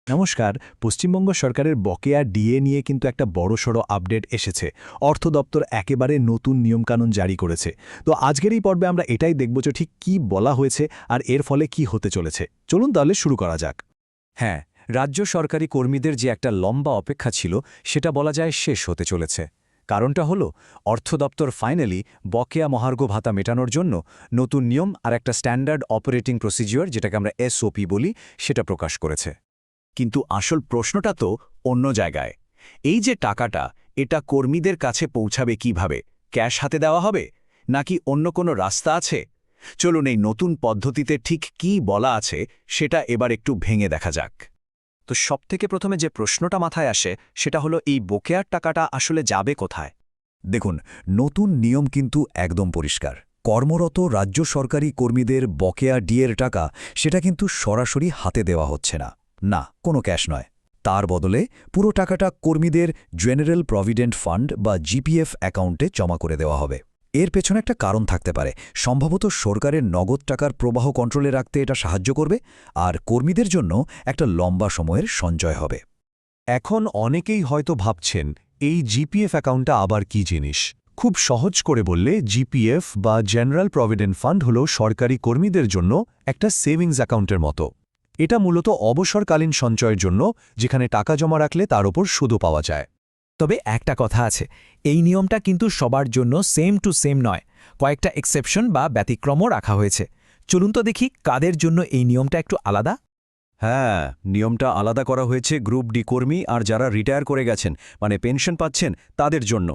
নমস্কার। পশ্চিমবঙ্গ সরকারের বকেয়া ডিএ নিয়ে কিন্তু একটা বড়সড় আপডেট এসেছে। অর্থ দপ্তর একেবারে নতুন নিয়মকানুন জারি করেছে। তো আজকের এই পর্বে আমরা এটাই দেখব যে ঠিক কী বলা হয়েছে আর এর ফলে কি হতে চলেছে। চলুন তাহলে শুরু করা যাক। হ্যাঁ, রাজ্য সরকারি কর্মীদের যে একটা লম্বা অপেক্ষা ছিল সেটা বলা যায় শেষ হতে চলেছে। কারণটা হলো অর্থ দপ্তর ফাইনালি বকেয়া মহার্ঘ ভাতা মেটানোর জন্য নতুন নিয়ম আর একটা স্ট্যান্ডার্ড অপারেটিং প্রসিজিওর, যেটাকে আমরা এসওপি বলি, সেটা প্রকাশ করেছে। কিন্তু আসল প্রশ্নটা তো অন্য জায়গায়। এই যে টাকাটা, এটা কর্মীদের কাছে পৌঁছাবে কিভাবে? ক্যাশ হাতে দেওয়া হবে, নাকি অন্য কোনো রাস্তা আছে? চলুন এই নতুন পদ্ধতিতে ঠিক কী বলা আছে সেটা এবার একটু ভেঙে দেখা যাক। তো সবথেকে প্রথমে যে প্রশ্নটা মাথায় আসে সেটা হলো, এই বকেয়ার টাকাটা আসলে যাবে কোথায়? দেখুন, নতুন নিয়ম কিন্তু একদম পরিষ্কার। কর্মরত রাজ্য সরকারি কর্মীদের বকেয়া ডিএর টাকা সেটা কিন্তু সরাসরি হাতে দেওয়া হচ্ছে না, কোনো ক্যাশ নয়। তার বদলে পুরো টাকাটা কর্মীদের জেনারেল প্রভিডেন্ট ফান্ড বা জিপিএফ অ্যাকাউন্টে জমা করে দেওয়া হবে। এর পেছনে একটা কারণ থাকতে পারে। সম্ভবত সরকারের নগদ টাকার প্রবাহ কন্ট্রোলে রাখতে এটা সাহায্য করবে, আর কর্মীদের জন্য একটা লম্বা সময়ের সঞ্চয় হবে। এখন অনেকেই হয়তো ভাবছেন, এই জিপিএফ অ্যাকাউন্টটা আবার কি জিনিস? খুব সহজ করে বললে, জিপিএফ বা জেনারেল প্রভিডেন্ট ফান্ড হল সরকারি কর্মীদের জন্য একটা সেভিংস অ্যাকাউন্টের মতো। এটা মূলত অবসরকালীন সঞ্চয়ের জন্য, যেখানে টাকা জমা রাখলে তার ওপর সুদও পাওয়া যায়। তবে একটা কথা আছে, এই নিয়মটা কিন্তু সবার জন্য সেম টু সেম নয়। কয়েকটা এক্সেপশন বা ব্যতিক্রমও রাখা হয়েছে। চলুন তো দেখি কাদের জন্য এই নিয়মটা একটু আলাদা। হ্যাঁ, নিয়মটা আলাদা করা হয়েছে গ্রুপ ডি কর্মী আর যারা রিটায়ার করে গেছেন, মানে পেনশন পাচ্ছেন, তাদের জন্য।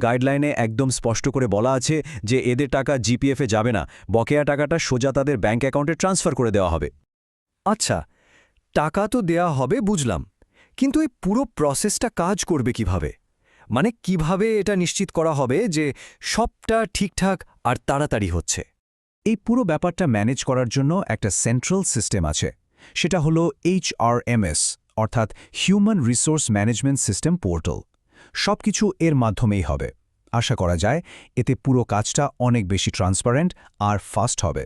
গাইডলাইনে একদম স্পষ্ট করে বলা আছে যে এদের টাকা জিপিএফে যাবে না, বকেয়া টাকাটা সোজা তাদের ব্যাঙ্ক অ্যাকাউন্টে ট্রান্সফার করে দেওয়া হবে। আচ্ছা, টাকা তো দেয়া হবে বুঝলাম, কিন্তু এই পুরো প্রসেসটা কাজ করবে কিভাবে? মানে কিভাবে এটা নিশ্চিত করা হবে যে সবটা ঠিকঠাক আর তাড়াতাড়ি হচ্ছে? এই পুরো ব্যাপারটা ম্যানেজ করার জন্য একটা সেন্ট্রাল সিস্টেম আছে। সেটা হলো HRMS, অর্থাৎ human resource management system portal. সবকিছু এর মাধ্যমেই হবে। আশা করা যায় এতে পুরো কাজটা অনেক বেশি ট্রান্সপারেন্ট আর ফাস্ট হবে।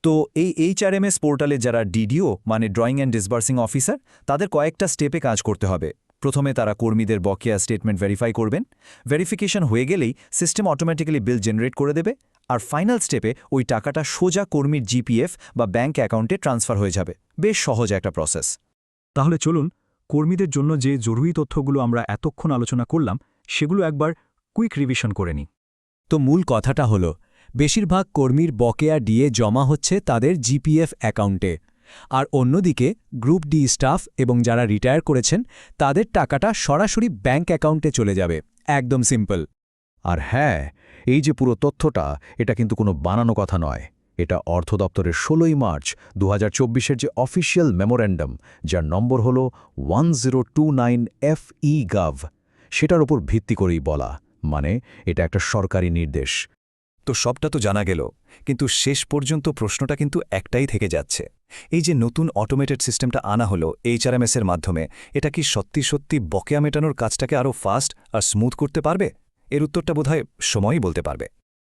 তো এই HRMS পোর্টালে যারা ডিডিও, মানে ড্রয়িং অ্যান্ড ডিসবার্সিং অফিসার, তাদের কয়েকটা স্টেপে কাজ করতে হবে। প্রথমে তারা কর্মীদের বকেয়া স্টেটমেন্ট ভেরিফাই করবেন। ভেরিফিকেশন হয়ে গেলেই সিস্টেম অটোমেটিক্যালি বিল জেনারেট করে দেবে, আর ফাইনাল স্টেপে ওই টাকাটা সোজা কর্মীর জিপিএফ বা ব্যাঙ্ক অ্যাকাউন্টে ট্রান্সফার হয়ে যাবে। বেশ সহজ একটা প্রসেস। তাহলে চলুন কর্মীদের জন্য যে জরুরি তথ্যগুলো আমরা এতক্ষণ আলোচনা করলাম সেগুলো একবার কুইক রিভিশন করে নিই। তো মূল কথাটা হলো, বেশিরভাগ কর্মীর বকেয়া ডিএ জমা হচ্ছে তাদের জিপিএফ অ্যাকাউন্টে, আর অন্যদিকে গ্রুপ ডি স্টাফ এবং যারা রিটায়ার করেছেন তাদের টাকাটা সরাসরি ব্যাঙ্ক অ্যাকাউন্টে চলে যাবে। একদম সিম্পল। আর হ্যাঁ, এই যে পুরো তথ্যটা, এটা কিন্তু কোনো বানানো কথা নয়। এটা অর্থ দপ্তরের 16ই মার্চ 2024-এর যে অফিসিয়াল মেমোরেন্ডাম, যার নম্বর হল 1029FE-Gov, সেটার ওপর ভিত্তি করেই বলা। মানে এটা একটা সরকারি নির্দেশ। তো সবটা তো জানা গেল, কিন্তু শেষ পর্যন্ত প্রশ্নটা কিন্তু একটাই থেকে যাচ্ছে। এই যে নতুন অটোমেটেড সিস্টেমটা আনা হলো HRMS-এর মাধ্যমে, এটা কি সত্যি সত্যি বকেয়া মেটানোর কাজটাকে আরও ফাস্ট আর স্মুথ করতে পারবে? এর উত্তরটা বোধহয় সময়ই বলতে পারবে।